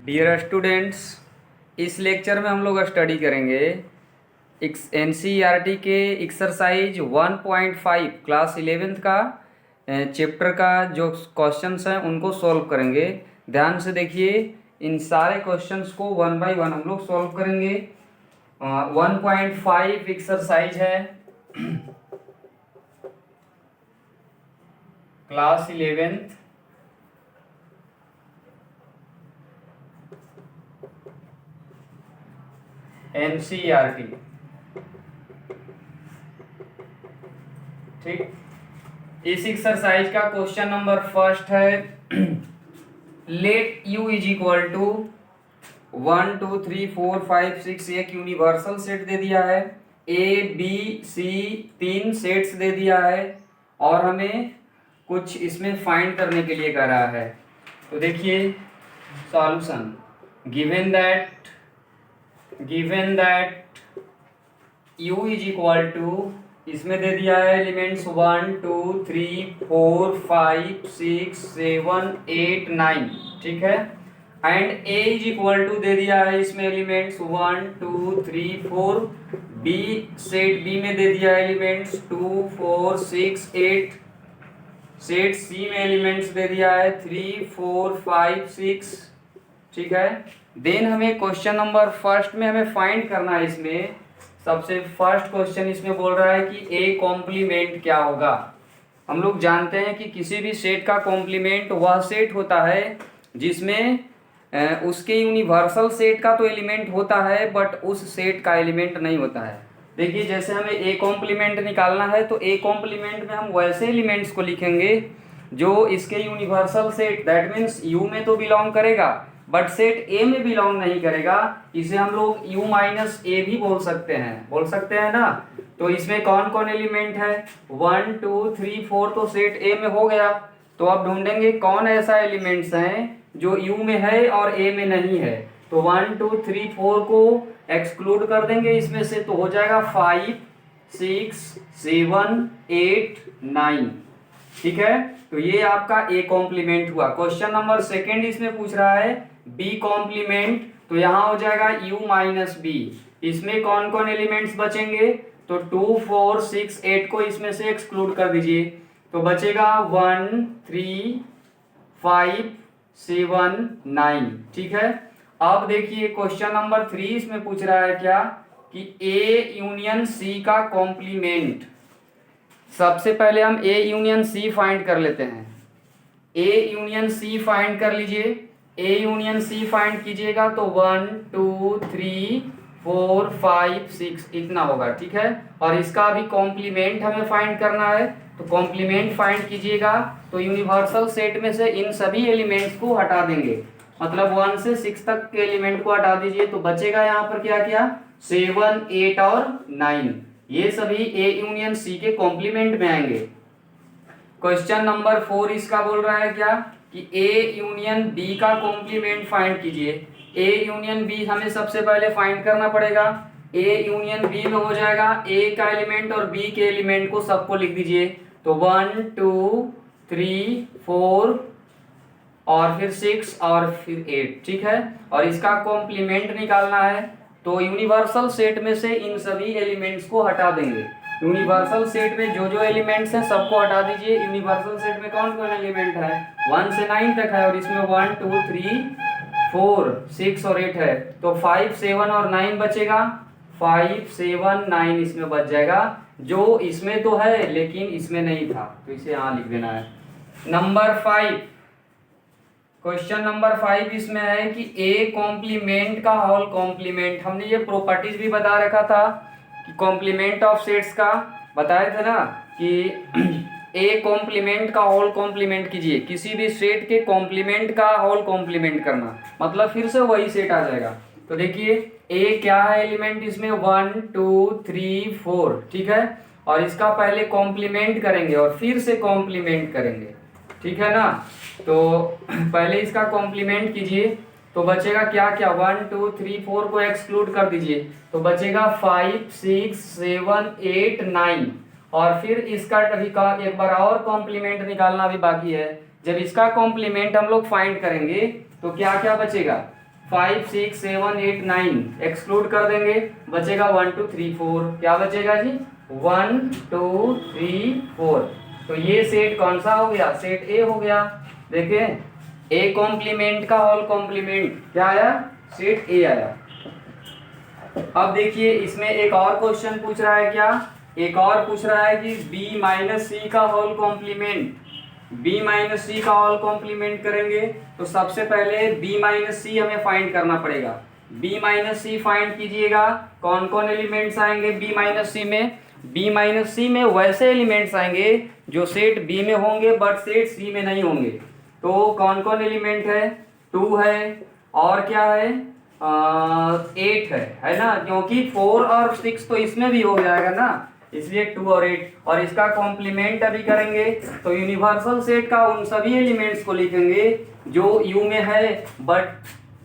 Dear students, इस lecture में हम लोग स्टडी करेंगे एनसीईआरटी के एक्सरसाइज 1.5 क्लास 11th का चैप्टर का जो क्वेश्चंस हैं उनको सॉल्व करेंगे। ध्यान से देखिए, इन सारे क्वेश्चंस को वन बाय वन हम लोग सॉल्व करेंगे। 1.5 एक्सरसाइज है क्लास 11th एनसीईआरटी। ठीक, इस एक्सरसाइज का क्वेश्चन नंबर फर्स्ट है, let u is equal to 1 2 3 4 5 6। एक यूनिवर्सल सेट दे दिया है, ए बी सी 3 सेट्स दे दिया है और हमें कुछ इसमें फाइंड करने के लिए कह रहा है। तो देखिए solution, given that u is equal to, इसमें दे दिया है एलिमेंट्स 1 2 3 4 5 6 7 8 9, ठीक है। And a is equal to दे दिया है इसमें एलिमेंट्स 1 2 3 4। b सेट b में दे दिया है एलिमेंट्स 2 4 6 8। सेट c में एलिमेंट्स दे दिया है 3 4 5 6, ठीक है। देन हमें क्वेश्चन नंबर फर्स्ट में हमें फाइंड करना है। इसमें सबसे फर्स्ट क्वेश्चन इसमें बोल रहा है कि ए कॉम्प्लीमेंट क्या होगा। हम लोग जानते हैं कि किसी भी सेट का कॉम्प्लीमेंट वह सेट होता है जिसमें उसके यूनिवर्सल सेट का तो एलिमेंट होता है बट उस सेट का एलिमेंट नहीं होता है। देखिए, जैसे हमें ए कॉम्प्लीमेंट निकालना है तो ए कॉम्प्लीमेंट में हम वैसे एलिमेंट्स को लिखेंगे जो इसके universal set, that means you में तो बिलोंग करेगा बट सेट ए में बिलोंग नहीं करेगा। इसे हम लोग u माइनस ए भी बोल सकते हैं ना। तो इसमें कौन कौन एलिमेंट है, 1 2 3 4, तो सेट ए में हो गया। तो अब ढूंढेंगे कौन ऐसा एलिमेंट्स हैं जो u में है और a में नहीं है। तो 1 2 3 4 को एक्सक्लूड कर देंगे इसमें से, तो हो जाएगा 5 6 7 8 9, ठीक है। तो ये आपका ए कॉम्प्लीमेंट हुआ। क्वेश्चन नंबर सेकंड इसमें पूछ रहा है बी कॉम्प्लीमेंट, तो यहां हो जाएगा u माइनस बी। इसमें कौन कौन एलिमेंट्स बचेंगे, तो 2 4 6 8 को इसमें से एक्सक्लूड कर दीजिए, तो बचेगा 1 3 5 7 9, ठीक है। अब देखिए क्वेश्चन नंबर 3 इसमें पूछ रहा है क्या, कि ए यूनियन सी का कॉम्प्लीमेंट। सबसे पहले हम ए यूनियन सी फाइंड कर लेते हैं। ए यूनियन सी फाइंड कर लीजिए। ए यूनियन सी फाइंड कीजिएगा तो 1 2 3 4 5 6 इतना होगा, ठीक है। और इसका अभी कॉम्प्लीमेंट हमें फाइंड करना है, तो कॉम्प्लीमेंट फाइंड कीजिएगा तो यूनिवर्सल सेट में से इन सभी एलिमेंट्स को हटा देंगे, मतलब 1 से 6 तक के एलिमेंट को हटा दीजिए। तो बचेगा यहाँ पर क्या क्या, 7 8 और 9, ये सभी ए यूनियन सी के कॉम्प्लीमेंट में आएंगे। क्वेश्चन नंबर 4 इसका बोल रहा है क्या, कि ए यूनियन बी का कॉम्प्लीमेंट फाइंड कीजिए। ए यूनियन बी हमें सबसे पहले फाइंड करना पड़ेगा। ए यूनियन बी में हो जाएगा ए का एलिमेंट और बी के एलिमेंट को सबको लिख दीजिए, तो 1 2 3 4 और फिर 6 और फिर 8, ठीक है। और इसका कॉम्प्लीमेंट निकालना है, तो यूनिवर्सल सेट में से इन सभी एलिमेंट्स को हटा देंगे। यूनिवर्सल सेट में जो जो एलिमेंट्स हैं सबको हटा दीजिए। यूनिवर्सल सेट में कौन कौन एलिमेंट है, 1 से 9 तक है और इसमें 1 2 3 4 6 और 8 है, तो 5 7 और 9 बचेगा। 5 7 9 इसमें बच जाएगा, जो इसमें तो है लेकिन इसमें नहीं था, तो इसे यहाँ लिख देना है। नंबर 5, क्वेश्चन नंबर 5 इसमें है कि ए कॉम्प्लीमेंट का होल कॉम्प्लीमेंट। हमने ये प्रॉपर्टीज भी बता रखा था कि कॉम्प्लीमेंट ऑफ सेट्स का बताए थे ना, कि ए कॉम्प्लीमेंट का होल कॉम्प्लीमेंट कीजिए, किसी भी सेट के कॉम्प्लीमेंट का होल कॉम्प्लीमेंट करना, मतलब फिर से वही सेट आ जाएगा। तो देखिए ए क्या है एलिमेंट इसमें, 1 2 3 4, ठीक है। और इसका पहले कॉम्प्लीमेंट करेंगे और फिर से कॉम्प्लीमेंट करेंगे, ठीक है ना। तो पहले इसका कॉम्प्लीमेंट कीजिए, तो बचेगा क्या क्या, 1 2 3 4 को एक्सक्लूड कर दीजिए, तो बचेगा 5 6 7 8 9। और फिर इसका अभी का एक बार और कॉम्प्लीमेंट निकालना भी बाकी है। जब इसका कॉम्प्लीमेंट हम लोग फाइंड करेंगे तो क्या क्या बचेगा, 5 6 7 8 9 एक्सक्लूड कर देंगे, बचेगा 1 2 3 4। क्या बचेगा जी? 1 2 3 4। तो ये सेट कौन सा हो गया? सेट ए हो गया। देखें, ए कॉम्प्लीमेंट का होल कॉम्प्लीमेंट क्या आया? सेट ए आया। अब देखिए इसमें एक और क्वेश्चन पूछ रहा है। क्या? एक और पूछ रहा है कि b माइनस सी का होल कॉम्प्लीमेंट। b माइनस सी का होल कॉम्प्लीमेंट करेंगे तो सबसे पहले b माइनस सी हमें फाइंड करना पड़ेगा। b माइनस सी फाइंड कीजिएगा। कौन कौन एलिमेंट्स आएंगे b माइनस सी में? b माइनस सी में वैसे एलिमेंट्स आएंगे जो सेट b में होंगे बट सेट c में नहीं होंगे। तो कौन कौन एलिमेंट है? 2 है, और क्या है? 8 है ना, क्योंकि 4 और 6 तो इसमें भी हो जाएगा ना, इसलिए 2 और 8। और इसका कॉम्प्लीमेंट अभी करेंगे तो यूनिवर्सल सेट का उन सभी एलिमेंट्स को लिखेंगे जो यू में है बट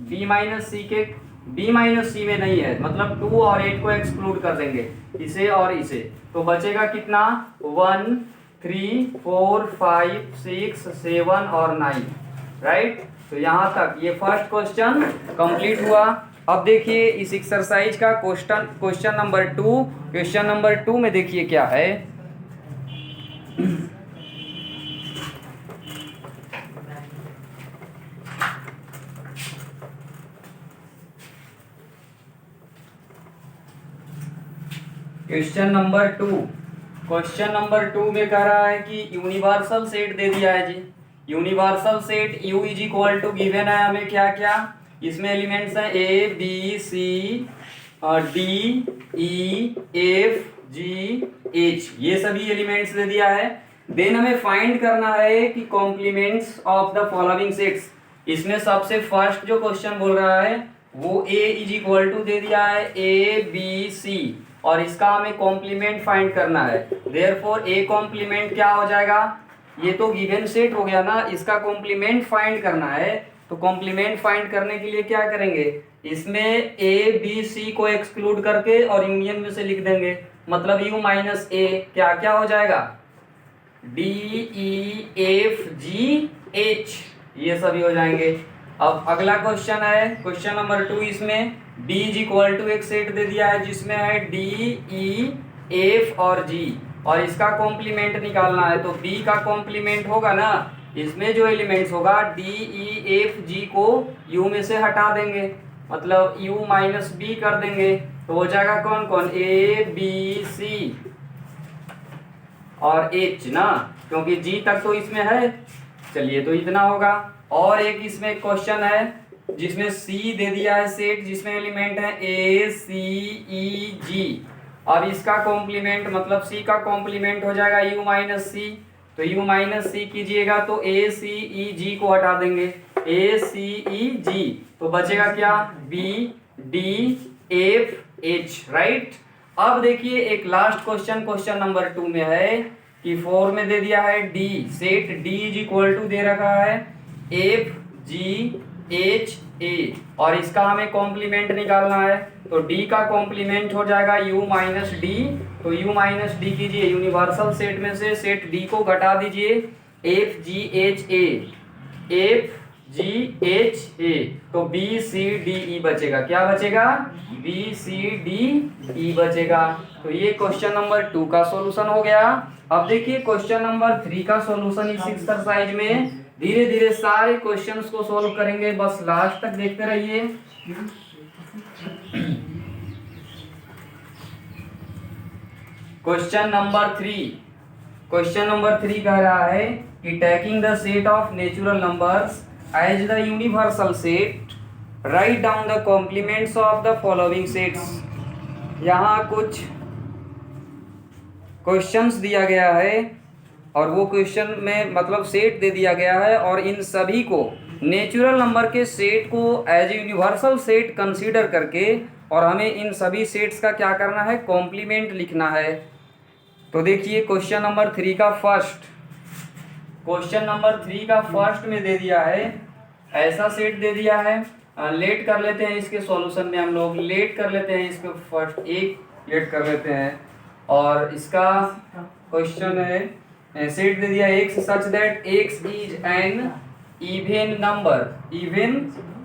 बी माइनस सी में नहीं है, मतलब 2 और 8 को एक्सक्लूड कर देंगे, इसे और इसे। तो बचेगा कितना? 1 3 4 5 6 7 और 9, राइट। तो यहाँ तक ये फर्स्ट क्वेश्चन कंप्लीट हुआ। अब देखिए इस एक्सरसाइज का क्वेश्चन नंबर 2। क्वेश्चन नंबर 2 में देखिए क्या है। क्वेश्चन नंबर 2 में कह रहा है कि यूनिवर्सल सेट दे दिया है जी। Universal set U is equal to given है हमें क्या क्या? इसमें एलिमेंट्स हैं A B C D E F G H, ये सभी एलिमेंट्स दे दिया है। देन हमें फाइंड करना है कि complements of the following sets. इसमें सबसे फर्स्ट जो क्वेश्चन बोल रहा है वो A इज इक्वल टू दे दिया है A B C, और इसका हमें कॉम्प्लीमेंट फाइंड करना है। देयरफॉर A कॉम्प्लीमेंट क्या हो जाएगा? ये तो गिवन सेट हो गया ना, इसका कॉम्प्लीमेंट फाइंड करना है। तो कॉम्प्लीमेंट फाइंड करने के लिए क्या करेंगे? इसमें A B C को एक्सक्लूड करके और यूनियन में से लिख देंगे, मतलब U माइनस A क्या क्या हो जाएगा? D E F G H, ये सभी हो जाएंगे। अब अगला क्वेश्चन है क्वेश्चन नंबर 2। इसमें B इज इक्वल टू एक सेट दे दिया है जिसमें है D E F और G, और इसका कॉम्प्लीमेंट निकालना है। तो B का कॉम्प्लीमेंट होगा ना, इसमें जो एलिमेंट्स होगा D E F G को U में से हटा देंगे, मतलब U माइनस B कर देंगे। तो हो जाएगा कौन कौन? A B C और H ना, क्योंकि G तक तो इसमें है। चलिए तो इतना होगा। और एक इसमें क्वेश्चन है जिसमें C दे दिया है सेट, जिसमें एलिमेंट है A C E G। अब इसका कॉम्प्लीमेंट मतलब C का कॉम्प्लीमेंट हो जाएगा U माइनस C। तो U माइनस C कीजिएगा तो A C E G को हटा देंगे, A C E G, तो बचेगा क्या? B D F H, right. अब देखिए एक लास्ट क्वेश्चन नंबर 2 में है कि 4 में दे दिया है D, set D is equal to दे रखा है F G H A, और इसका हमें कॉम्प्लीमेंट निकालना है। तो D का कॉम्प्लीमेंट हो जाएगा U माइनस D। तो U माइनस D कीजिए, यूनिवर्सल सेट में से सेट D को घटा दीजिए, F G H A, F G H A, तो B C D E बचेगा। क्या बचेगा? B C D E बचेगा। तो ये क्वेश्चन नंबर 2 का सॉल्यूशन हो गया। अब देखिए क्वेश्चन नंबर 3 का सॉल्यूशन इस एक्सरसाइज में धीरे धीरे सारे क्वेश्चंस को सॉल्व करेंगे, बस लास्ट तक देखते रहिए। क्वेश्चन नंबर 3 कह रहा है कि taking the set of natural numbers as the universal set, write down the complements of the following sets. यहाँ कुछ क्वेश्चंस दिया गया है और वो क्वेश्चन में मतलब सेट दे दिया गया है, और इन सभी को नेचुरल नंबर के सेट को एज यूनिवर्सल सेट कंसीडर करके और हमें इन सभी सेट्स का क्या करना है? कॉम्प्लीमेंट लिखना है। तो देखिए क्वेश्चन नंबर 3 का फर्स्ट में दे दिया है, ऐसा सेट दे दिया है। लेट कर लेते हैं इसके सॉल्यूशन में, हम लोग लेट कर लेते हैं इसको, फर्स्ट एक लेट कर लेते हैं। और इसका क्वेश्चन है सेट दे दिया x such that x is N even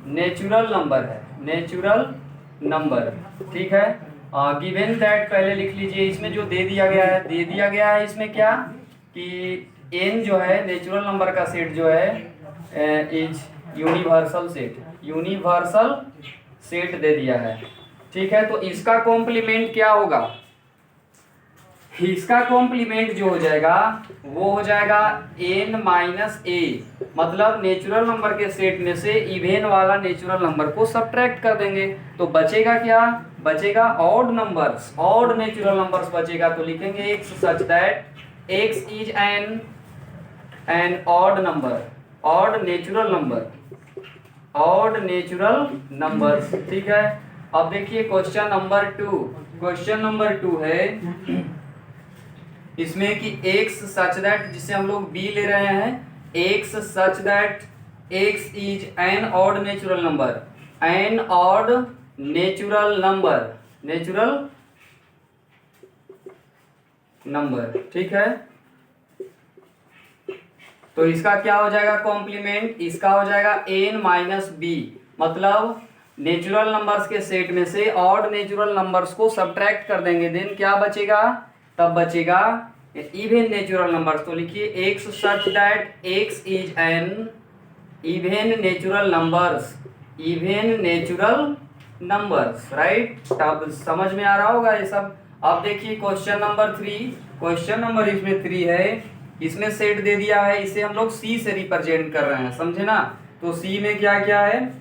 natural number है, नेचुरल नंबर, ठीक है। गिवन दैट पहले लिख लीजिए, इसमें जो दे दिया गया है इसमें क्या कि n जो है नेचुरल नंबर का सेट जो है is universal set, universal set दे दिया है, ठीक है। तो इसका कॉम्प्लीमेंट क्या होगा, इसका कॉम्प्लीमेंट जो हो जाएगा वो हो जाएगा n माइनस ए, मतलब नेचुरल नंबर के सेट में से इवेन वाला नेचुरल नंबर को सब्ट्रैक्ट कर देंगे, तो बचेगा क्या, बचेगा odd numbers, odd natural numbers बचेगा। तो लिखेंगे x such that x is an odd number, odd natural number, odd natural numbers, ठीक है। अब देखिए क्वेश्चन नंबर 2, क्वेश्चन नंबर 2 है इसमें कि x सच दैट, जिसे हम लोग b ले रहे हैं, x such that x is an odd natural number, an odd natural number, natural number, ठीक है। तो इसका क्या हो जाएगा कॉम्प्लीमेंट, इसका हो जाएगा n माइनस बी, मतलब नेचुरल नंबर्स के सेट में से ऑड नेचुरल नंबर्स को सब्ट्रैक्ट कर देंगे, देन क्या बचेगा, तब बचेगा इवन नेचुरल नंबर्स। तो लिखिए x such that x is N even natural numbers, even natural numbers, right. तब समझ में आ रहा होगा ये सब। अब देखिए क्वेश्चन नंबर 3, क्वेश्चन नंबर इसमें 3 है, इसमें सेट दे दिया है, इसे हम लोग c से रिप्रेजेंट कर रहे हैं, समझे ना। तो c में क्या क्या है,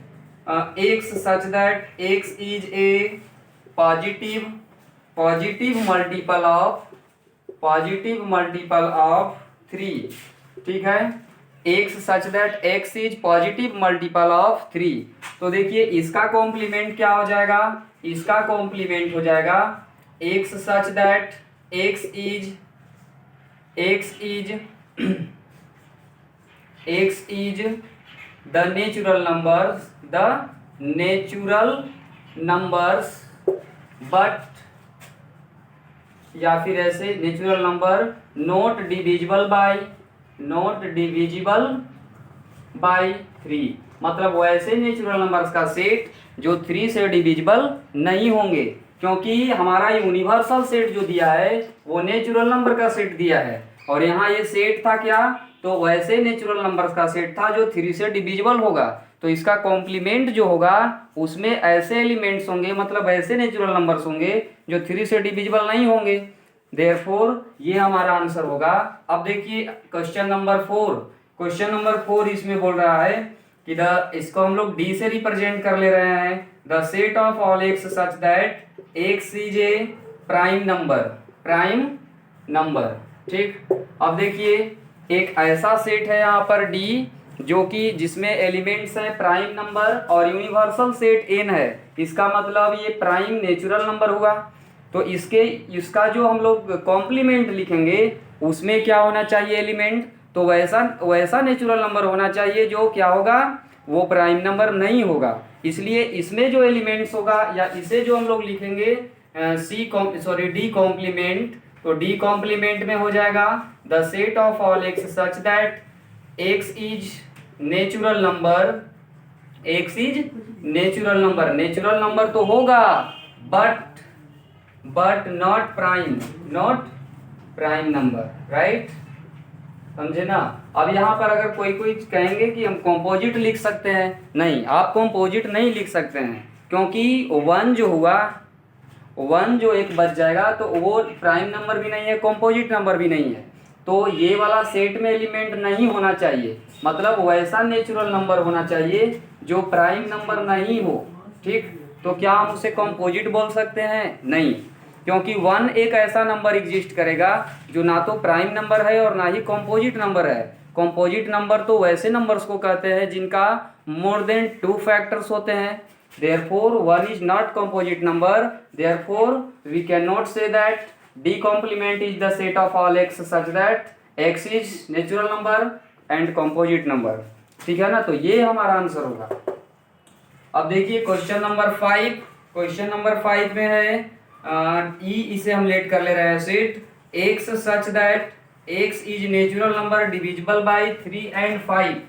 x such that x is a positive multiple of 3, ठीक है। x such that x is positive multiple of 3। तो देखिए इसका कॉम्प्लीमेंट क्या हो जाएगा, इसका कॉम्प्लीमेंट हो जाएगा x such that x is the natural numbers but, या फिर ऐसे natural number not divisible by 3, मतलब वैसे नेचुरल नंबर्स का सेट जो 3 से डिविजिबल नहीं होंगे, क्योंकि हमारा यूनिवर्सल सेट जो दिया है वो नेचुरल नंबर का सेट दिया है, और यहाँ ये सेट था क्या, तो वैसे नेचुरल नंबर्स का सेट था जो 3 से डिविजिबल होगा। तो इसका कॉम्प्लीमेंट जो होगा उसमें ऐसे एलिमेंट्स होंगे, मतलब ऐसे नेचुरल नंबर्स होंगे जो 3 से डिविजिबल नहीं होंगे, देयरफॉर ये हमारा आंसर होगा। अब देखिए क्वेश्चन नंबर 4, क्वेश्चन नंबर 4 इसमें बोल रहा है कि इसको हम लोग डी से रिप्रेजेंट कर ले रहे हैं, the set of all x such that x is a prime number, ठीक। अब देखिए एक ऐसा सेट है यहाँ पर डी जो कि जिसमें एलिमेंट्स है प्राइम नंबर और यूनिवर्सल सेट n है, इसका मतलब ये प्राइम नेचुरल नंबर हुआ। तो इसका जो हम लोग कॉम्प्लीमेंट लिखेंगे उसमें क्या होना चाहिए एलिमेंट, तो वैसा नेचुरल नंबर होना चाहिए जो क्या होगा, वो प्राइम नंबर नहीं होगा। इसलिए इसमें जो एलिमेंट्स होगा या इसे जो हम लोग लिखेंगे डी कॉम्प्लीमेंट, तो डी कॉम्प्लीमेंट में हो जाएगा the set of all x such that x is natural number, x is natural number, natural number तो होगा but not prime number, right, समझे ना। अब यहाँ पर अगर कोई कहेंगे कि हम कंपोजिट लिख सकते हैं, नहीं, आप कंपोजिट नहीं लिख सकते हैं, क्योंकि वन जो हुआ, वन जो एक बच जाएगा तो वो प्राइम नंबर भी नहीं है, कंपोजिट नंबर भी नहीं है, तो ये वाला सेट में एलिमेंट नहीं होना चाहिए, मतलब वैसा नेचुरल नंबर होना चाहिए जो प्राइम नंबर नहीं हो, ठीक। तो क्या हम उसे कंपोजिट बोल सकते हैं, नहीं, क्योंकि वन एक ऐसा नंबर एग्जिस्ट करेगा जो ना तो प्राइम नंबर है और ना ही कंपोजिट नंबर है। कंपोजिट नंबर तो वैसे नंबर्स को कहते हैं जिनका मोर देन 2 फैक्टर्स होते हैं, therefore 1 is not composite number, therefore we cannot say that D complement is the set of all x such that x is natural number and composite number, ठीक है ना। तो ये हमारा आंसर होगा। अब देखिए क्वेश्चन नंबर 5, क्वेश्चन नंबर 5 में है इसे हम लेट कर ले रहे हैं set x such that x is natural number divisible by 3 and 5,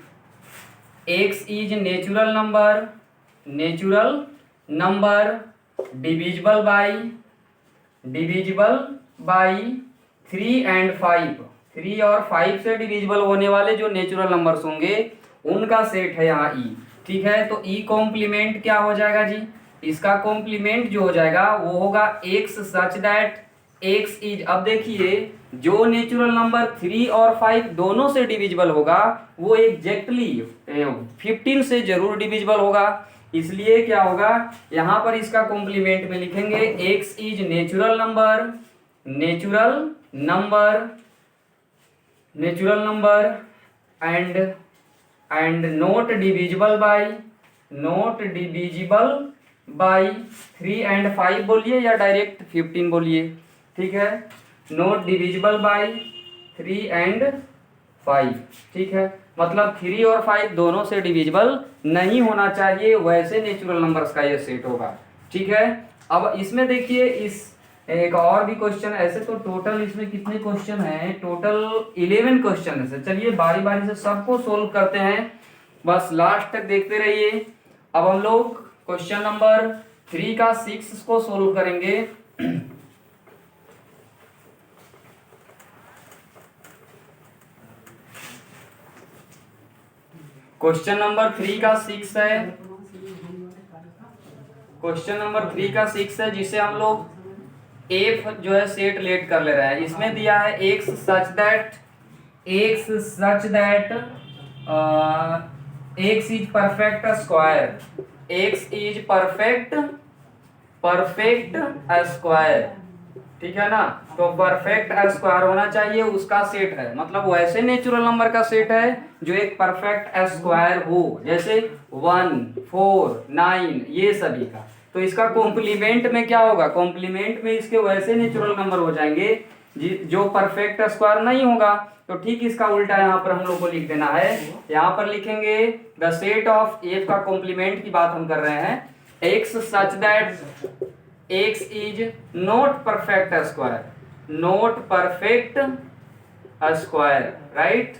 x is natural number natural number divisible by 3 and 5, 3 और 5 से डिविजिबल होने वाले जो नेचुरल नंबर्स होंगे उनका सेट है यहाँ ई। ठीक है, तो ई कॉम्प्लीमेंट क्या हो जाएगा जी, इसका कॉम्प्लीमेंट जो हो जाएगा वो होगा x such that x is, अब देखिए जो नेचुरल नंबर 3 और 5 दोनों से डिविजिबल होगा वो एग्जैक्टली 15 से जरूर डिविजिबल होगा। इसलिए क्या होगा, यहां पर इसका कॉम्प्लीमेंट में लिखेंगे x is natural number and not divisible by 3 and 5 बोलिए या डायरेक्ट 15 बोलिए। ठीक है, नॉट डिविजिबल बाई 3 and 5। ठीक है, मतलब 3 और 5 दोनों से डिविजिबल नहीं होना चाहिए, वैसे नेचुरल नंबर्स का ये सेट होगा। ठीक है, अब इसमें देखिए इस एक और भी क्वेश्चन, ऐसे तो टोटल इसमें कितने क्वेश्चन हैं, टोटल 11 क्वेश्चन है। चलिए बारी बारी से सबको सोल्व करते हैं, बस लास्ट तक देखते रहिए। अब हम लोग क्वेश्चन नंबर 3 का 6 को सोल्व करेंगे। क्वेश्चन नंबर 3 का 6 है, क्वेश्चन नंबर 3 का 6 है जिसे हम लोग एफ जो है सेट लेट कर ले रहे हैं। इसमें दिया है x such that x is perfect square, x is perfect square. ठीक है ना, तो परफेक्ट स्क्वायर होना चाहिए, उसका सेट है, मतलब वैसे नेचुरल नंबर का सेट है जो एक परफेक्ट स्क्वायर हो, जैसे 1 4 9 ये सभी का। तो इसका कॉम्प्लीमेंट में क्या होगा, कॉम्प्लीमेंट में इसके वैसे नेचुरल नंबर हो जाएंगे जो परफेक्ट स्क्वायर नहीं होगा। तो ठीक इसका उल्टा यहाँ पर हम लोग को लिख देना है, यहाँ पर लिखेंगे द सेट ऑफ एफ का कॉम्प्लीमेंट की बात हम कर रहे हैं, x such that x is not perfect square, right.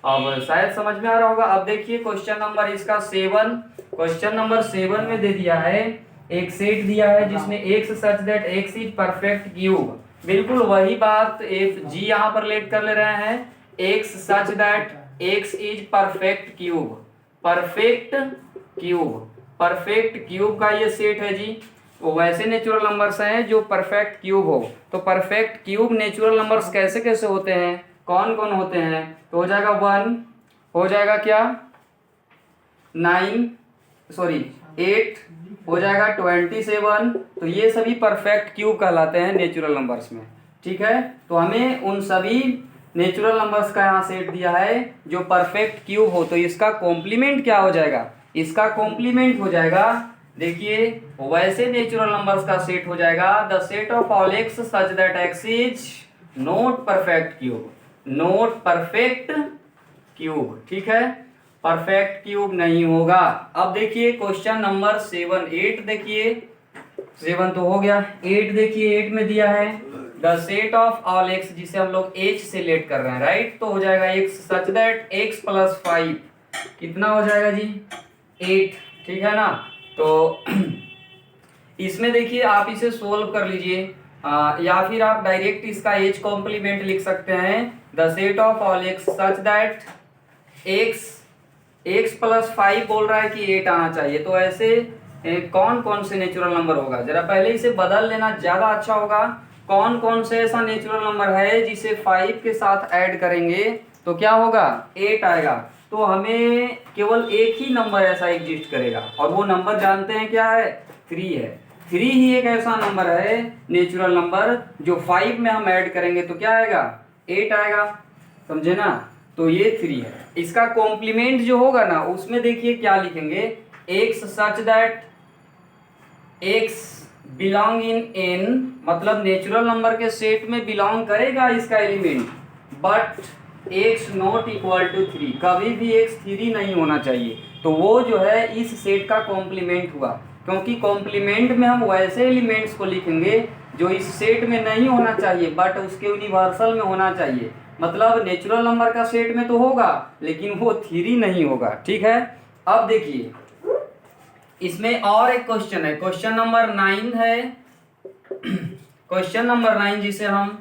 अब शायद समझ में आ रहा होगा। अब देखिए क्वेश्चन नंबर इसका 7, क्वेश्चन नंबर 7 में दे दिया है एक सेट दिया है जिसमें x such that x is perfect cube, बिल्कुल वही बात एफ जी यहाँ पर लेट कर ले रहे हैं, x such that x is perfect cube का ये सेट है जी। तो वैसे नेचुरल नंबर्स हैं जो परफेक्ट क्यूब हो। तो परफेक्ट क्यूब नेचुरल नंबर्स कैसे कैसे होते हैं, कौन कौन होते हैं, तो हो जाएगा 1, हो जाएगा क्या 8, हो जाएगा 27। तो ये सभी परफेक्ट क्यूब कहलाते हैं नेचुरल नंबर्स में। ठीक है, तो हमें उन सभी नेचुरल नंबर्स का यहाँ सेट दिया है जो परफेक्ट क्यूब हो। तो इसका कॉम्प्लीमेंट क्या हो जाएगा, इसका कॉम्प्लीमेंट हो जाएगा, देखिए वैसे नेचुरल नंबर्स का सेट हो जाएगा the set of all x such that x is not perfect cube. ठीक है, परफेक्ट क्यूब नहीं होगा। अब देखिए क्वेश्चन नंबर 7, 8 देखिए, 7 तो हो गया, 8 देखिए, 8 में दिया है the set of all x, जिसे हम लोग एच से लेट कर रहे हैं, राइट। तो हो जाएगा x such that x plus 5 कितना हो जाएगा जी 8। ठीक है ना, तो इसमें देखिए आप इसे सोल्व कर लीजिए, या फिर आप डायरेक्ट इसका एच कॉम्प्लीमेंट लिख सकते हैं, the set of all x such that x plus 5 बोल रहा है कि 8 आना चाहिए। तो ऐसे कौन कौन से नेचुरल नंबर होगा, जरा पहले इसे बदल लेना ज्यादा अच्छा होगा। कौन कौन से ऐसा नेचुरल नंबर है जिसे 5 के साथ ऐड करेंगे तो क्या होगा 8 आएगा। तो हमें केवल एक ही नंबर ऐसा एग्जिस्ट करेगा और वो नंबर जानते हैं क्या है, 3 है। 3 ही एक ऐसा नंबर है नेचुरल नंबर जो 5 में हम ऐड करेंगे तो क्या आएगा 8 आएगा, समझे ना। तो ये 3 है। इसका कॉम्प्लीमेंट जो होगा ना उसमें देखिए क्या लिखेंगे, x such that x belong in N, मतलब नेचुरल नंबर के सेट में बिलोंग करेगा इसका element, but x not equal to 3, कभी भी एक्स 3 नहीं होना चाहिए। तो वो जो है इस सेट का कॉम्प्लीमेंट हुआ, क्योंकि कॉम्प्लीमेंट में हम वैसे एलिमेंट्स को लिखेंगे जो इस सेट में नहीं होना चाहिए बट उसके यूनिवर्सल में होना चाहिए। मतलब नेचुरल नंबर का सेट में तो होगा लेकिन वो 3 नहीं होगा। ठीक है, अब देखिए इसमें और एक क्वेश्चन है, क्वेश्चन नंबर 9 है। क्वेश्चन नंबर 9 जिसे हम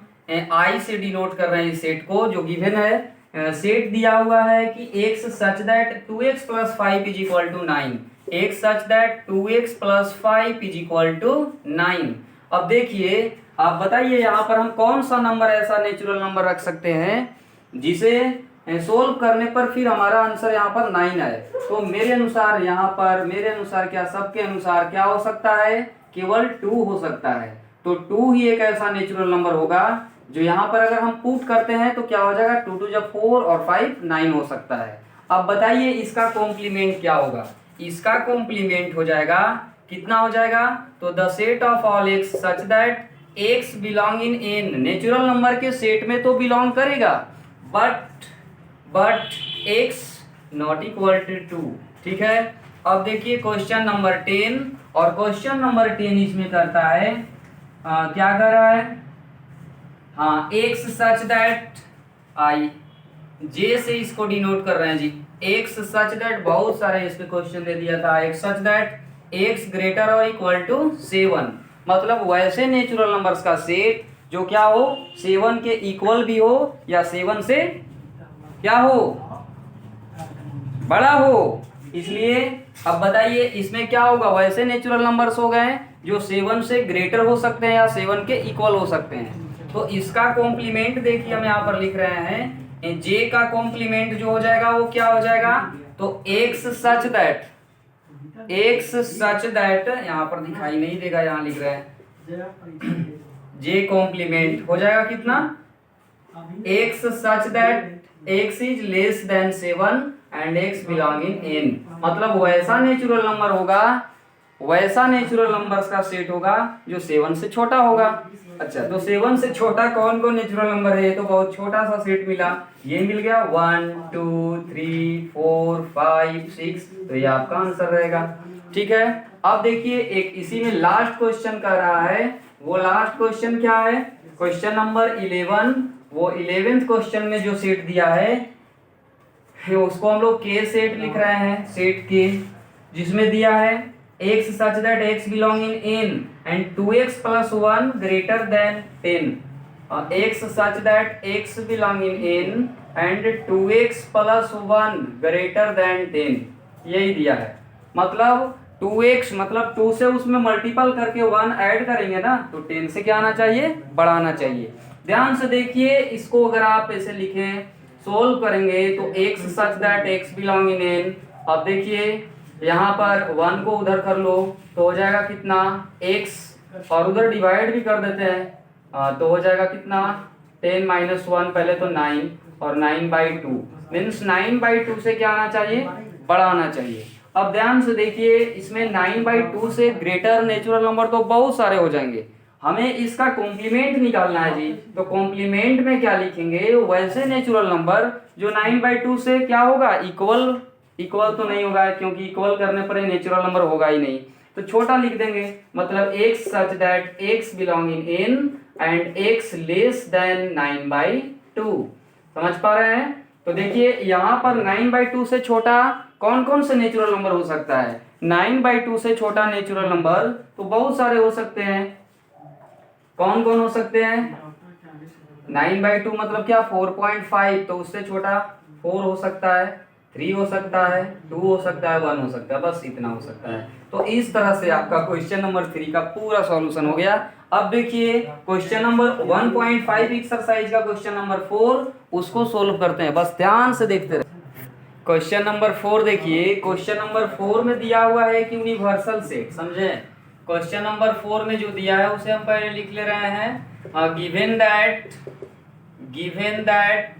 आई से डिनोट कर रहे हैं सेट को, जो गिवन है सेट दिया हुआ है कि x such that 2x plus 5 is equal to 9, x such that 2x plus 5 is equal to 9। अब देखिए, आप बताइए यहाँ पर हम कौन सा नंबर ऐसा नेचुरल नंबर रख सकते हैं जिसे सोल्व करने पर फिर हमारा आंसर यहाँ पर 9 आए। तो मेरे अनुसार यहाँ पर, मेरे अनुसार क्या, सबके अनुसार क्या हो सकता है, केवल 2 हो सकता है। तो 2 ही एक ऐसा नेचुरल नंबर होगा जो यहाँ पर अगर हम पुट करते हैं तो क्या हो जाएगा, 2 2 जब 4 और 5 9 हो सकता है। अब बताइए इसका कॉम्प्लीमेंट क्या होगा। इसका कॉम्प्लीमेंट हो जाएगा, कितना हो जाएगा, तो the set of all x such that x belong in N, natural number के सेट में तो बिलोंग करेगा, but x not equal to 2। ठीक है। अब देखिए क्वेश्चन नंबर 10, और क्वेश्चन नंबर 10 इसमें करता है क्या कर रहा है, हाँ, एक्स सच दैट आई, जे से इसको डिनोट कर रहे हैं जी, एक्स सच दैट, बहुत सारे इस पे क्वेश्चन दे दिया था, x such that x greater और इक्वल टू 7, मतलब वैसे नेचुरल नंबर्स का सेट जो क्या हो, 7 के इक्वल भी हो या 7 से क्या हो, बड़ा हो। इसलिए अब बताइए इसमें क्या होगा, वैसे नेचुरल नंबर्स हो गए जो 7 से ग्रेटर हो सकते हैं या 7 के इक्वल हो सकते हैं। तो इसका कॉम्प्लीमेंट देखिए हम यहाँ पर लिख रहे हैं, जे का कॉम्प्लीमेंट जो हो जाएगा वो क्या हो जाएगा, तो x such that, x such that, यहाँ पर दिखाई नहीं देगा, यहाँ लिख रहे हैं जे कॉम्प्लीमेंट हो जाएगा कितना, x such that x is less than 7 and x belong in n, मतलब वैसा नेचुरल नंबर होगा, वैसा नेचुरल नंबर्स का सेट होगा जो 7 से छोटा होगा। अच्छा, तो 7 से छोटा कौन कौन नेचुरल नंबर है, ये तो बहुत छोटा सा सेट मिला, ये मिल गया 1 2 3 4 5 6, तो ये आपका आंसर रहेगा। ठीक है। अब देखिए एक इसी में लास्ट क्वेश्चन कर रहा है, वो लास्ट क्वेश्चन क्या है, क्वेश्चन नंबर 11, वो 11th क्वेश्चन में जो सेट दिया है उसको हम लोग के सेट लिख रहे हैं, सेट के, जिसमें दिया है x such that x belong in n and 2x plus 1 greater than 10, x such that x belong in n and 2x plus 1 greater than 10, यही दिया है। मतलब 2x मतलब 2 से उसमें मल्टीपल करके 1 ऐड करेंगे ना, तो 10 से क्या आना चाहिए, बढ़ाना चाहिए। ध्यान से देखिए, इसको अगर आप ऐसे लिखें, सोल्व करेंगे तो x such that x belong in n, अब देखिए यहाँ पर 1 को उधर कर लो तो हो जाएगा कितना x, और उधर डिवाइड भी कर देते हैं तो हो जाएगा कितना 10 माइनस 1, पहले तो 9 और 9/2, मीन्स 9/2 से क्या आना चाहिए, बढ़ाना चाहिए। अब ध्यान से देखिए, इसमें 9/2 से ग्रेटर नेचुरल नंबर तो बहुत सारे हो जाएंगे, हमें इसका कॉम्प्लीमेंट निकालना है जी। तो कॉम्प्लीमेंट में क्या लिखेंगे, वैसे नेचुरल नंबर जो 9/2 से क्या होगा, इक्वल, इक्वल तो नहीं होगा क्योंकि इक्वल करने पर नेचुरल नंबर होगा ही नहीं, तो छोटा लिख देंगे, मतलब x such that x belong in n and x less than 9/2। समझ पा रहे हैं। तो देखिए यहाँ पर 9/2 से छोटा कौन कौन से नेचुरल नंबर हो सकता है, 9/2 से छोटा नेचुरल नंबर तो बहुत सारे हो सकते हैं। कौन कौन हो सकते हैं, 9/2 मतलब क्या, 4.5, तो उससे छोटा 4 हो सकता है, 3 हो सकता है, 2 हो सकता है, 1 हो सकता है, बस इतना हो सकता है। तो इस तरह से आपका क्वेश्चन नंबर 3 का पूरा सॉल्यूशन हो गया। अब देखिए क्वेश्चन नंबर 1.5 एक्सरसाइज का क्वेश्चन नंबर 4, उसको सोल्व करते हैं, बस ध्यान से देखते रहे। क्वेश्चन नंबर 4 देखिए, क्वेश्चन नंबर 4 में दिया हुआ है कि यूनिवर्सल सेट, समझे। क्वेश्चन नंबर 4 में जो दिया है उसे हम पहले लिख ले रहे हैं, given that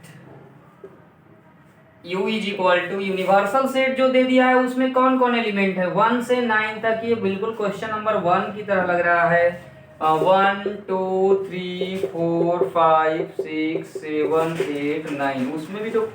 u is equal to, universal set जो दे दिया है उसमें कौन कौन एलिमेंट है, 1 से 9 तक, ये बिल्कुल क्वेश्चन नंबर 1 की तरह लग रहा है। 1 2 3 4 5 6 7 8 9, उसमें भी तो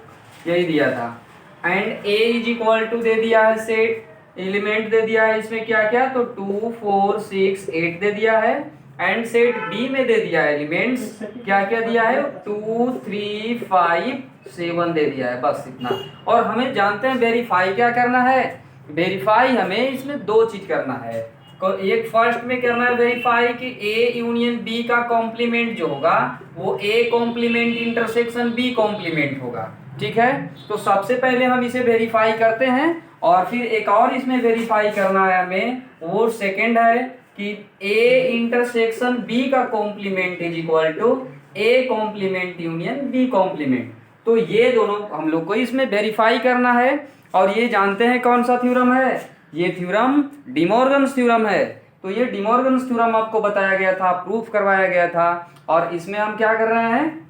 यही दिया था। And a is equal to दे दिया है सेट, एलिमेंट दे दिया है इसमें क्या क्या, तो 2 4 6 8 दे दिया है। एंड सेट b में दे दिया है एलिमेंट्स, क्या क्या दिया है, 2 3 5 7 दे दिया है, बस इतना। और हमें जानते हैं वेरीफाई क्या करना है, वेरीफाई हमें इसमें दो चीज करना है। एक फर्स्ट में करना है वेरीफाई कि ए यूनियन बी का कॉम्प्लीमेंट जो होगा वो A complement intersection B complement होगा। ठीक है, तो सबसे पहले हम इसे वेरीफाई करते हैं और फिर एक और इसमें वेरीफाई करना है हमें, वो सेकंड है कि ए इंटरसेक्शन बी का complement is equal to A complement union B complement. तो ये दोनों हम लोग को इसमें वेरीफाई करना है। और ये जानते हैं कौन सा थ्योरम है, ये थ्योरम डिमॉर्गन्स थ्योरम है। तो ये डिमॉर्गन्स थ्योरम आपको बताया गया था, प्रूफ करवाया गया था, और इसमें हम क्या कर रहे हैं,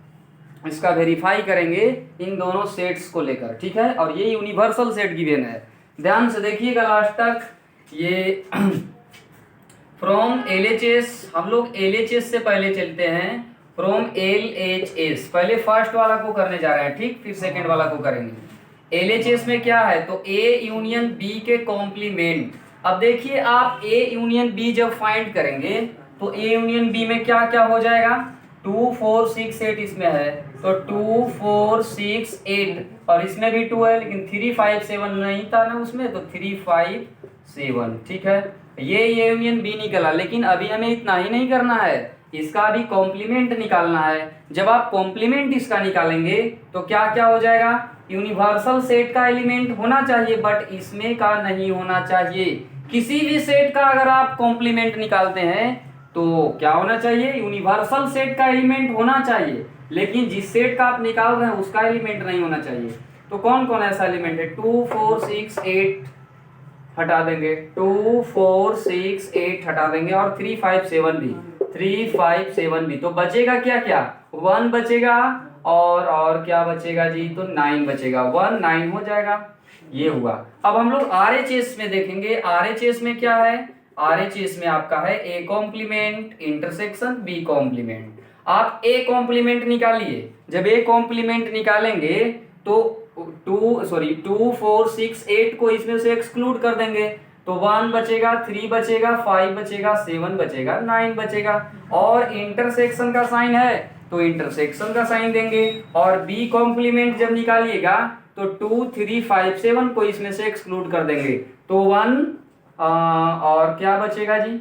इसका वेरीफाई करेंगे इन दोनों सेट्स को लेकर। ठीक है, और ये यूनिवर्सल सेट गिवन है, ध्यान से देखिएगा लास्ट तक। ये फ्रॉम एलएचएस, हम लोग एलएचएस से पहले चलते हैं, फ्रॉम एलएचएस, पहले फर्स्ट वाला को करने जा रहे हैं, ठीक, फिर सेकंड वाला को करेंगे। एलएचएस में क्या है, तो ए यूनियन बी के कॉम्प्लीमेंट। अब देखिए आप ए यूनियन बी जब फाइंड करेंगे तो ए यूनियन बी में क्या क्या हो जाएगा, 2 4 6 8 इसमें है, तो 2 4 6 8, और इसमें भी 2 है लेकिन 3 5 7 नहीं था ना उसमें, तो 3 5 7। ठीक है, ये यूनियन बी निकला, लेकिन अभी हमें इतना ही नहीं करना है, इसका भी कॉम्प्लीमेंट निकालना है। जब आप कॉम्प्लीमेंट इसका निकालेंगे तो क्या क्या हो जाएगा, यूनिवर्सल सेट का एलिमेंट होना चाहिए बट इसमें का नहीं होना चाहिए। किसी भी सेट का अगर आप कॉम्प्लीमेंट निकालते हैं तो क्या होना चाहिए, यूनिवर्सल सेट का एलिमेंट होना चाहिए, लेकिन जिस सेट का आप निकाल रहे हैं उसका एलिमेंट नहीं होना चाहिए। तो कौन कौन ऐसा एलिमेंट है, 2 4 6 8 हटा देंगे, 2 4 6 8 हटा देंगे, और 3 5 7 भी, 3 5 7 भी। तो बचेगा क्या क्या, 1 बचेगा, और क्या बचेगा जी, तो 9 बचेगा, 1 9 हो जाएगा। ये हुआ। अब हम लोग आरएचएस में देखेंगे, आरएचएस में क्या है, आरएचएस में आपका है A complement intersection B complement. आप ए कॉम्प्लीमेंट निकालिए, जब ए कॉम्प्लीमेंट निकालेंगे तो 2 4 6 8 को इसमें से एक्सक्लूड कर देंगे, तो 1 बचेगा, 3 बचेगा, 5 बचेगा, 7 बचेगा, 9 बचेगा। और इंटरसेक्शन का साइन है तो इंटरसेक्शन का साइन देंगे, और बी कॉम्प्लीमेंट जब निकालिएगा तो 2 3 5 7 को इसमें से एक्सक्लूड कर देंगे, तो 1 और क्या बचेगा जी,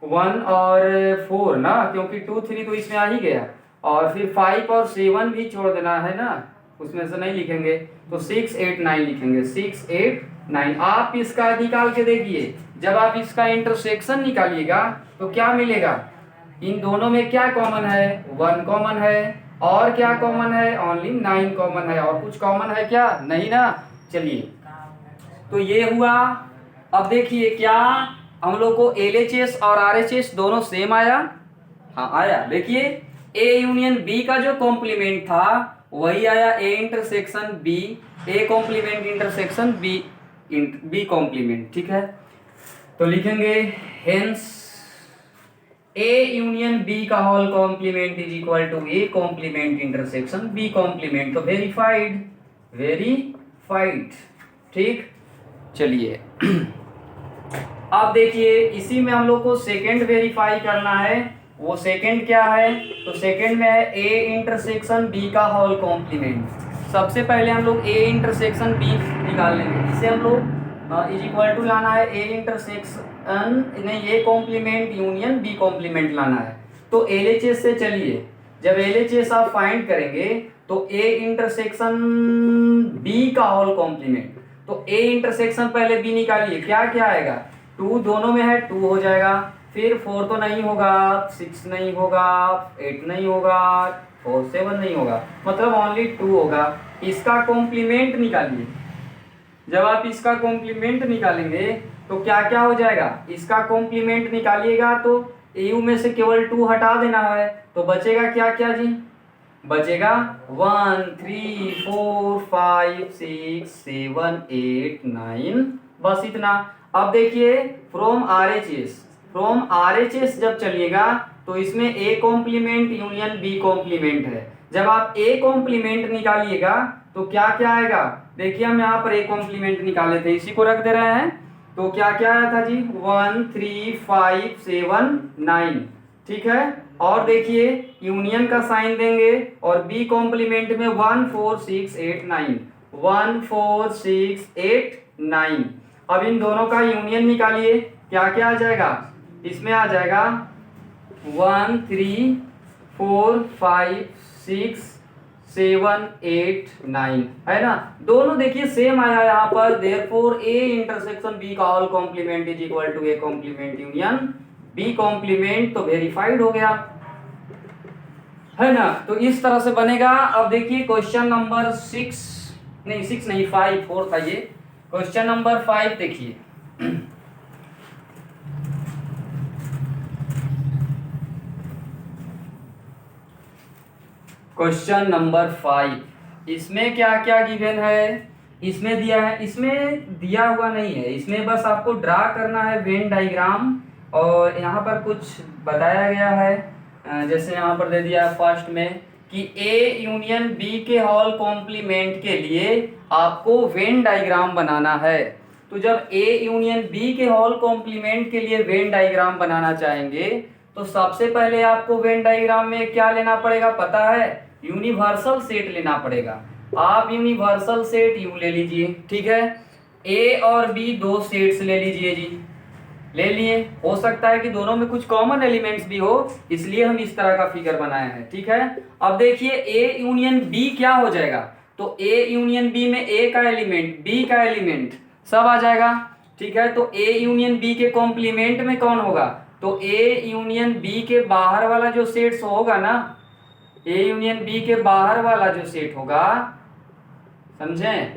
1 और 4 ना, क्योंकि 2 3 तो इसमें आ ही गया, और फिर 5 और 7 भी छोड़ देना है ना, उसमें से नहीं लिखेंगे, तो 6 8 9 लिखेंगे, 6 8 9। आप इसका निकाल के देखिए, जब आप इसका इंटरसेक्शन निकालिएगा तो क्या मिलेगा, इन दोनों में क्या कॉमन है, 1 कॉमन है, और क्या कॉमन है, ओनली 9 कॉमन है, और कुछ कॉमन है क्या, नहीं ना। चलिए, तो ये हुआ। अब देखिए क्या हम लोग को एलएचएस और आरएचएस दोनों सेम आया, हाँ आया। देखिए ए यूनियन बी का जो कॉम्प्लीमेंट था वही आया, A intersection B, A complement intersection B complement. ठीक है, तो लिखेंगे हेंस ए यूनियन बी का whole complement is equal to A complement intersection B complement. तो वेरीफाइड, वेरीफाइड। ठीक, चलिए अब देखिए इसी में हम लोग को सेकंड वेरीफाई करना है। वो सेकंड क्या है, तो सेकंड में है ए इंटरसेक्शन बी का होल कॉम्प्लीमेंट। सबसे पहले हम लोग ए इंटरसेक्शन बी निकाल लेंगे, इसे हम लोग इज इक्वल टू लाना है ए इंटरसेक्शन, नहीं A complement union B complement लाना है। तो एलएचएस से चलिए, जब एलएचएस आप फाइंड करेंगे तो ए इंटरसेक्शन बी का होल कॉम्प्लीमेंट, तो ए इंटरसेक्शन पहले बी निकालिए, क्या क्या आएगा, 2 दोनों में है 2 हो जाएगा, फिर 4 तो नहीं होगा, 6 नहीं होगा, 8 नहीं होगा, 4 7 नहीं होगा, मतलब ओनली 2 होगा। इसका कॉम्प्लीमेंट निकालिए, जब आप इसका कॉम्प्लीमेंट निकालेंगे तो क्या क्या हो जाएगा, इसका कॉम्प्लीमेंट निकालिएगा तो यू में से केवल 2 हटा देना है, तो बचेगा क्या क्या जी, बचेगा 1 3 4 5 6 7 8 9, बस इतना। अब देखिए फ्रॉम आरएचएस, फ्रॉम आरएचएस जब चलिएगा तो इसमें A complement union B complement है। जब आप ए कॉम्प्लीमेंट निकालिएगा तो क्या क्या आएगा, देखिए हम यहाँ पर ए कॉम्प्लीमेंट निकाले थे, इसी को रख दे रहे हैं, तो क्या क्या आया था जी, 1 3 5 7 9। ठीक है, और देखिए यूनियन का साइन देंगे, और बी कॉम्प्लीमेंट में 1 4 6 8 9, 1 4 6 8 9। अब इन दोनों का यूनियन निकालिए, क्या क्या आ जाएगा, इसमें आ जाएगा 1 3 4 5 6 7 8 9, है ना। दोनों देखिए सेम आया यहाँ पर, देयरफॉर ए इंटरसेक्शन बी का all complement is equal to A complement union B complement, तो वेरीफाइड हो गया, है ना। तो इस तरह से बनेगा। अब देखिए क्वेश्चन नंबर 4 था ये। क्वेश्चन नंबर 5 देखिए। क्वेश्चन नंबर 5, इसमें क्या क्या गिवन है, इसमें दिया है, इसमें दिया हुआ नहीं है, इसमें बस आपको ड्रा करना है वेन डायग्राम, और यहाँ पर कुछ बताया गया है। जैसे यहाँ पर दे दिया है फर्स्ट में कि ए यूनियन बी के होल कॉम्प्लीमेंट के लिए आपको वेन डायग्राम बनाना है। तो जब ए यूनियन बी के होल कॉम्प्लीमेंट के लिए वेन डायग्राम बनाना चाहेंगे तो सबसे पहले आपको वेन डायग्राम में क्या लेना पड़ेगा पता है, यूनिवर्सल सेट लेना पड़ेगा। आप यूनिवर्सल सेट यू ले लीजिए, ठीक है। ए और बी दो सेट्स ले लीजिए जी, ले लिए। हो सकता है कि दोनों में कुछ कॉमन एलिमेंट्स भी हो, इसलिए हम इस तरह का फिगर बनाए हैं, ठीक है। अब देखिए ए यूनियन बी क्या हो जाएगा, तो ए यूनियन बी में ए का एलिमेंट बी का एलिमेंट सब आ जाएगा, ठीक है। तो ए यूनियन बी के कॉम्प्लीमेंट में कौन होगा, तो ए यूनियन बी के बाहर वाला जो सेट होगा ना, ए यूनियन बी के बाहर वाला जो सेट होगा, समझें,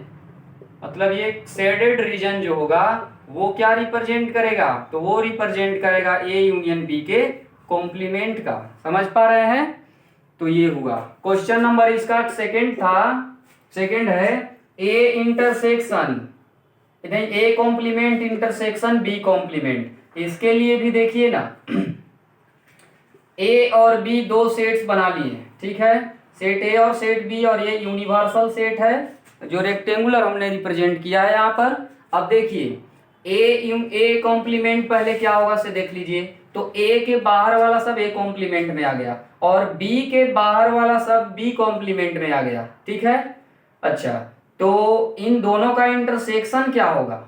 मतलब ये शेडेड रीजन जो होगा वो क्या रिप्रेजेंट करेगा, तो वो रिप्रेजेंट करेगा ए यूनियन बी के कॉम्प्लीमेंट का। समझ पा रहे हैं। तो ये हुआ क्वेश्चन नंबर, इसका सेकंड था, सेकंड है ए इंटरसेक्शन, नहीं A complement intersection B complement. इसके लिए भी देखिए ना, ए और बी दो सेट्स बना लिए, ठीक है, सेट ए और सेट बी, और ये यूनिवर्सल सेट है जो रेक्टेंगुलर हमने रिप्रेजेंट किया है यहाँ पर। अब देखिए ए कॉम्प्लीमेंट पहले क्या होगा से देख लीजिए, तो ए के बाहर वाला सब ए कॉम्प्लीमेंट में आ गया और बी के बाहर वाला सब बी कॉम्प्लीमेंट में आ गया, ठीक है। अच्छा, तो इन दोनों का इंटरसेक्शन क्या होगा,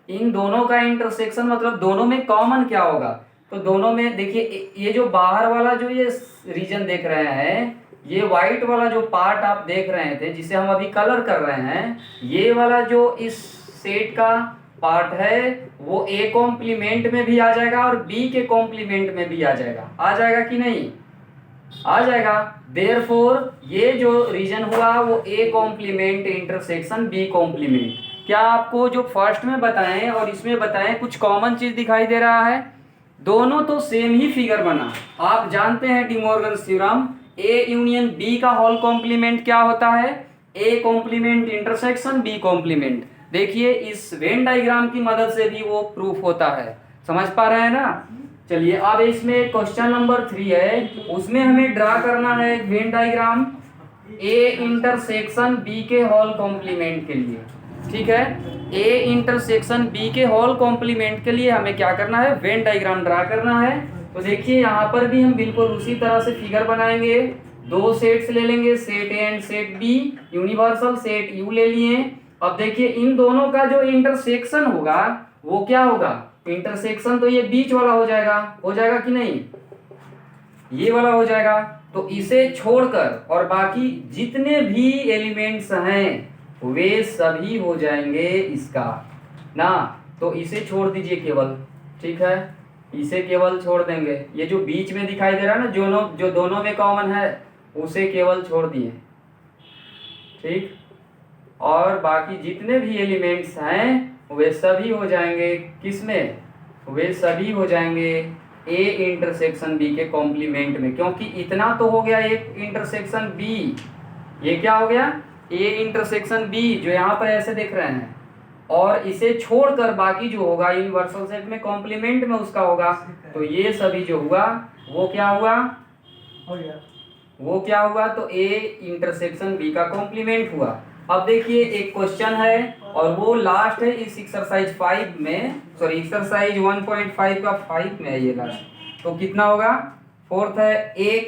इन दोनों का इंटरसेक्शन मतलब दोनों में कॉमन क्या होगा, तो दोनों में देखिए ये जो बाहर वाला जो ये रीजन देख रहे हैं, ये व्हाइट वाला जो पार्ट आप देख रहे थे जिसे हम अभी कलर कर रहे हैं, ये वाला जो इस सेट का पार्ट है वो ए कॉम्प्लीमेंट में भी आ जाएगा और बी के कॉम्प्लीमेंट में भी आ जाएगा, आ जाएगा कि नहीं, आ जाएगा। देयरफॉर ये जो रीजन हुआ वो A complement intersection B complement. क्या आपको जो फर्स्ट में बताएं और इसमें बताएं कुछ कॉमन चीज दिखाई दे रहा है, दोनों तो सेम ही फिगर बना। आप जानते हैं De Morgan's theorem, A union B का होल कॉम्प्लीमेंट क्या होता है, A complement intersection B complement. देखिए इस वेन डायग्राम की मदद से भी वो प्रूफ होता है, समझ पा रहे हैं ना। चलिए अब इसमें क्वेश्चन नंबर 3 है, उसमें हमें ड्रा करना है Venn diagram A intersection B के होल कॉम्प्लीमेंट के लिए, ठीक है। ए इंटरसेक्शन बी के होल कॉम्प्लीमेंट के लिए हमें क्या करना है, वेन डायग्राम ड्रा करना है। तो देखिए यहाँ पर भी हम बिल्कुल उसी तरह से फिगर बनाएंगे, दो सेट्स ले लेंगे, set A and set B, universal set U ले लिए। अब देखिए इन दोनों का जो इंटरसेक्शन होगा वो क्या होगा, इंटरसेक्शन तो ये बीच वाला हो जाएगा कि नहीं, ये वाला हो जाएगा। तो इसे छोड़कर और बाकी जितने भी एलिमेंट्स हैं वे सभी हो जाएंगे इसका ना, तो इसे छोड़ दीजिए केवल, ठीक है, इसे केवल छोड़ देंगे। ये जो बीच में दिखाई दे रहा है ना, जो दोनों में कॉमन है उसे केवल छोड़ दिए, ठीक। और बाकी जितने भी एलिमेंट्स हैं वे सभी हो जाएंगे किसमें, वे सभी हो जाएंगे ए इंटरसेक्शन बी के कॉम्प्लीमेंट में, क्योंकि इतना तो हो गया एक इंटरसेक्शन बी, ये क्या हो गया ए इंटरसेक्शन बी जो यहाँ पर ऐसे देख रहे हैं, और इसे छोड़कर बाकी जो होगा यूनिवर्सल सेट में कॉम्प्लीमेंट में उसका होगा, तो ये सभी जो हुआ वो क्या हुआ, वो क्या हुआ, तो ए इंटरसेक्शन बी का कॉम्प्लीमेंट हुआ। अब देखिए एक क्वेश्चन है और वो लास्ट है इस एक्सरसाइज 5 में, सॉरी एक्सरसाइज 1.5 का 5 में है ये लास्ट। तो कितना होगा, फोर्थ है A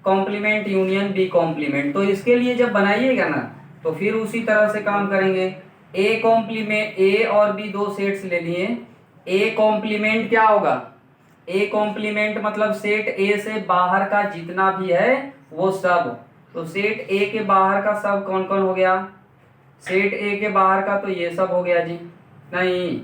complement union B complement. तो इसके लिए जब बनाइएगा ना तो फिर उसी तरह से काम करेंगे, ए कॉम्प्लीमेंट, ए और बी दो सेट्स ले लिए, ए कॉम्प्लीमेंट क्या होगा, ए कॉम्प्लीमेंट मतलब सेट ए से बाहर का जितना भी है वो सब। तो सेट ए के बाहर का सब कौन कौन हो गया, सेट ए के बाहर का तो ये सब हो गया जी, नहीं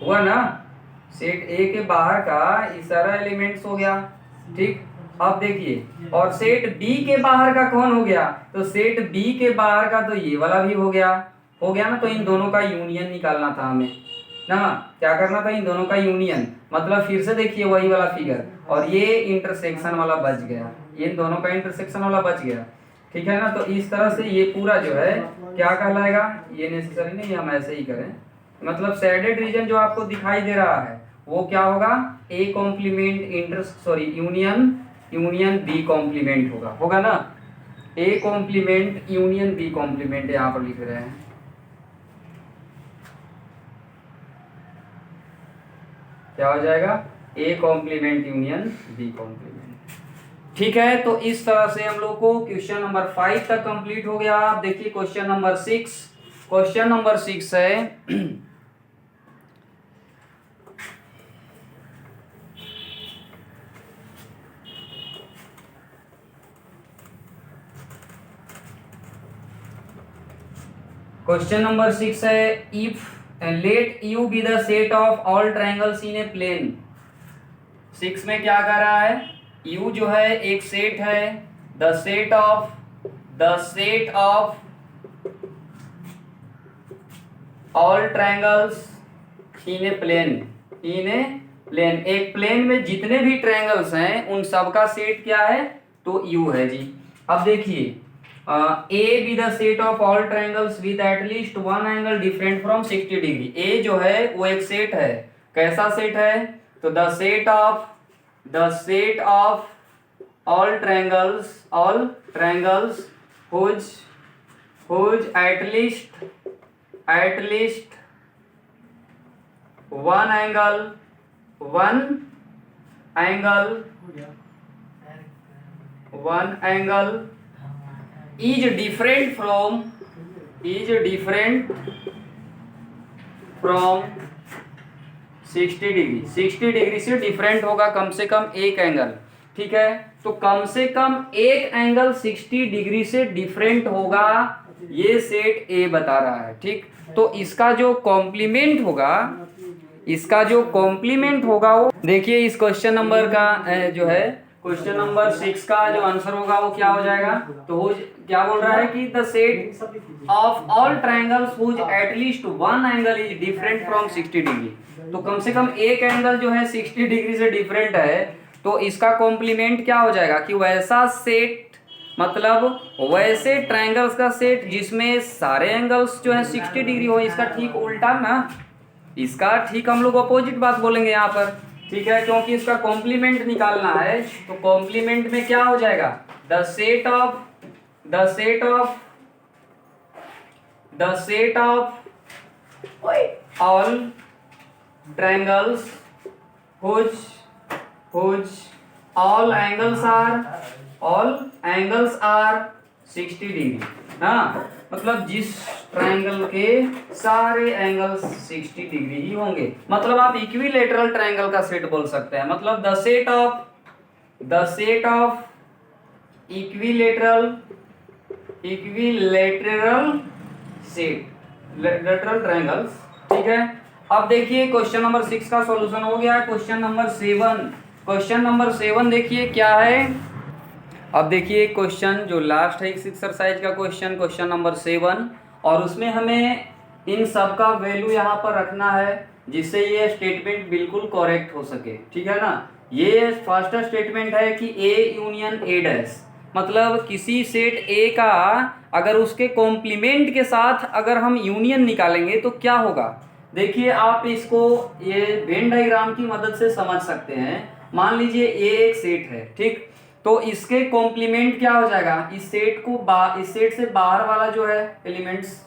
हुआ ना, सेट ए के बाहर का ये सारा एलिमेंट्स हो गया, ठीक। अब देखिए और सेट बी के बाहर का कौन हो गया, तो सेट बी के बाहर का तो ये वाला भी हो गया ना। तो इन दोनों का यूनियन निकालना था हमें ना, क्या करना था, इन दोनों का यूनियन, मतलब फिर से देखिए वही वाला फिगर, और ये इंटरसेक्शन वाला बच गया, ये इन दोनों का इंटरसेक्शन वाला बच गया, ठीक है ना। तो इस तरह से ये पूरा जो है क्या कहलाएगा, ये नेसेसरी नहीं हम ऐसे ही करें, मतलब शेडेड रीजन जो आपको दिखाई दे रहा है वो क्या होगा, A complement union B complement होगा ना, A complement union B complement यहाँ पर लिख रहे हैं। क्या हो जाएगा, A complement union B complement, ठीक है। तो इस तरह से हम लोग को क्वेश्चन नंबर 5 तक कंप्लीट हो गया। आप देखिए क्वेश्चन नंबर 6, क्वेश्चन नंबर 6 है क्वेश्चन नंबर 6 है, if let U be the set of all triangles in a plane. 6 में क्या कर रहा है, यू जो है एक सेट है, the set of all triangles in a plane, एक प्लेन में जितने भी ट्रायंगल्स हैं उन सब का सेट क्या है, तो यू है जी। अब देखिए A be the set of all triangles with at least one angle different from 60 degree. A जो है वो एक सेट है, कैसा सेट है, तो the set of all triangles whose at least one angle is different from 60 degree, 60 degree से different होगा कम से कम एक एंगल, ठीक है। तो कम से कम एक एंगल 60 डिग्री से डिफरेंट होगा, ये सेट ए बता रहा है, ठीक। तो इसका जो कॉम्प्लीमेंट होगा वो देखिए, इस क्वेश्चन नंबर का जो है क्वेश्चन नंबर 6 का जो आंसर होगा वो क्या हो जाएगा, तो क्या बोल रहा है कि the set of all triangles whose at least one angle is different from 60 degree. तो कम से कम एक एंगल जो है 60 डिग्री से डिफरेंट है, तो इसका कॉम्प्लीमेंट क्या हो जाएगा कि वैसा सेट, मतलब वैसे ट्रायंगल्स का सेट जिसमें सारे एंगल्स जो है 60 डिग्री हो, इसका ठीक उल्टा ना, इसका ठीक हम लोग अपोजिट बात बोलेंगे यहाँ पर, ठीक है, क्योंकि इसका कॉम्प्लीमेंट निकालना है। तो कॉम्प्लीमेंट में क्या हो जाएगा, the set of all triangles whose all angles are 60 degree, हाँ, मतलब जिस ट्रायंगल के सारे एंगल्स 60 डिग्री ही होंगे, मतलब आप इक्विलेटरल ट्रायंगल का सेट बोल सकते हैं, मतलब the set of equilateral triangles, ठीक है। अब देखिए क्वेश्चन नंबर 6 का सॉल्यूशन हो गया। क्वेश्चन नंबर 7 देखिए क्या है। अब देखिए क्वेश्चन जो लास्ट है इस एक्सरसाइज का क्वेश्चन नंबर 7, और उसमें हमें इन सब का वैल्यू यहाँ पर रखना है जिससे ये स्टेटमेंट बिल्कुल करेक्ट हो सके, ठीक है ना। ये फर्स्ट स्टेटमेंट है कि ए यूनियन ए डैश, मतलब किसी सेट ए का अगर उसके कॉम्प्लीमेंट के साथ अगर हम यूनियन निकालेंगे तो क्या होगा। देखिए आप इसको ये वेन डायग्राम की मदद से समझ सकते हैं। मान लीजिए ए एक सेट है, ठीक, तो इसके कॉम्प्लीमेंट क्या हो जाएगा, इस सेट से बाहर वाला जो है एलिमेंट्स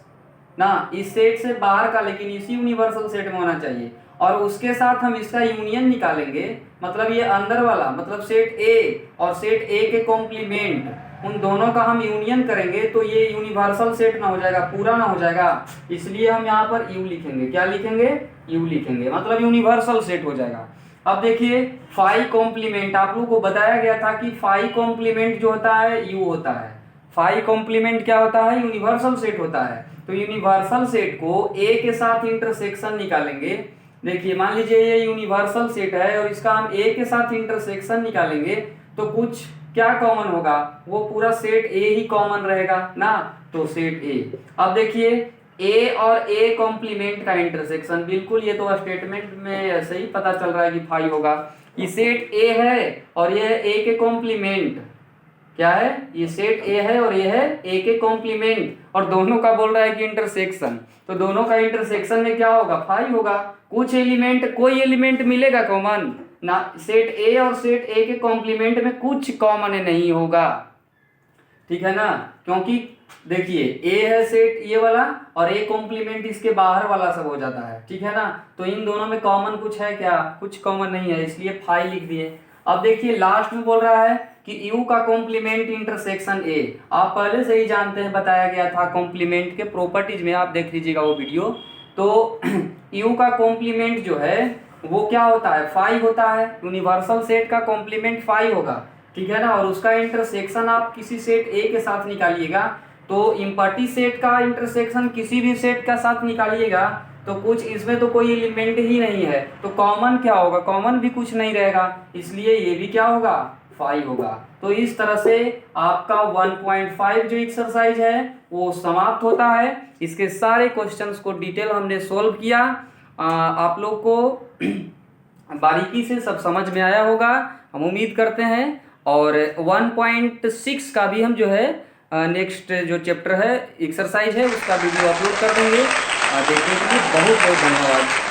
ना, इस सेट से बाहर का लेकिन इसी यूनिवर्सल सेट में होना चाहिए, और उसके साथ हम इसका यूनियन निकालेंगे, मतलब ये अंदर वाला मतलब सेट ए और सेट ए के कॉम्प्लीमेंट, उन दोनों का हम यूनियन करेंगे तो ये यूनिवर्सल सेट ना हो जाएगा, पूरा ना हो जाएगा, इसलिए हम यहाँ पर यू लिखेंगे। क्या लिखेंगे? यू लिखेंगे, मतलब यूनिवर्सल सेट हो जाएगा। अब देखिए फाई कॉम्प्लीमेंट, आप लोगों को बताया गया था कि फाई कॉम्प्लीमेंट जो होता है यू होता है। फाई कॉम्प्लीमेंट क्या होता है? यूनिवर्सल सेट होता है। तो यूनिवर्सल सेट को ए के साथ इंटरसेक्शन निकालेंगे। देखिए मान लीजिए ये यूनिवर्सल सेट है और इसका हम ए के साथ इंटरसेक्शन निकालेंगे तो कुछ क्या कॉमन होगा? वो पूरा सेट ए ही कॉमन रहेगा ना, तो सेट ए। अब देखिए ए और ए कॉम्प्लीमेंट का इंटरसेक्शन, बिल्कुल ये तो स्टेटमेंट में ऐसे ही पता चल रहा है कि फाई होगा। ये सेट ए है और ये ए के कॉम्प्लीमेंट क्या है? ये सेट ए है और ये है ए के कॉम्प्लीमेंट, और दोनों का बोल रहा है कि इंटरसेक्शन, तो दोनों का इंटरसेक्शन में क्या होगा? फाई होगा। कुछ एलिमेंट, कोई एलिमेंट मिलेगा कॉमन ना, सेट ए और सेट ए के कॉम्प्लीमेंट में कुछ कॉमन नहीं होगा, ठीक है ना, क्योंकि देखिए ए है सेट ये वाला और ए कॉम्प्लीमेंट इसके बाहर वाला सब हो जाता है, ठीक है ना। तो इन दोनों में कॉमन कुछ है क्या? कुछ कॉमन नहीं है, इसलिए फाई लिख दिए। अब देखिए लास्ट में बोल रहा है कि यू का कॉम्प्लीमेंट इंटरसेक्शन ए, आप पहले से ही जानते हैं, बताया गया था कॉम्प्लीमेंट के प्रॉपर्टीज में, आप देख लीजिएगा वो वीडियो। तो यू का कॉम्प्लीमेंट जो है वो क्या होता है? फाई होता है। यूनिवर्सल सेट का कॉम्प्लीमेंट फाई होगा, ठीक है ना, और उसका इंटरसेक्शन आप किसी सेट ए के साथ निकालिएगा, तो इम्पटी सेट का इंटरसेक्शन किसी भी सेट का साथ निकालिएगा तो कुछ इसमें तो कोई एलिमेंट ही नहीं है, तो कॉमन क्या होगा? कॉमन भी कुछ नहीं रहेगा, इसलिए ये भी क्या होगा? फाई होगा। तो इस तरह से आपका 1.5 जो एक्सरसाइज है वो समाप्त होता है। इसके सारे क्वेश्चंस को डिटेल हमने सोल्व किया, आप लोग को बारीकी से सब समझ में आया होगा हम उम्मीद करते हैं। और 1.6 का भी हम जो है नेक्स्ट जो चैप्टर है एक्सरसाइज है उसका वीडियो अपलोड कर देंगे। देखने के लिए बहुत बहुत धन्यवाद।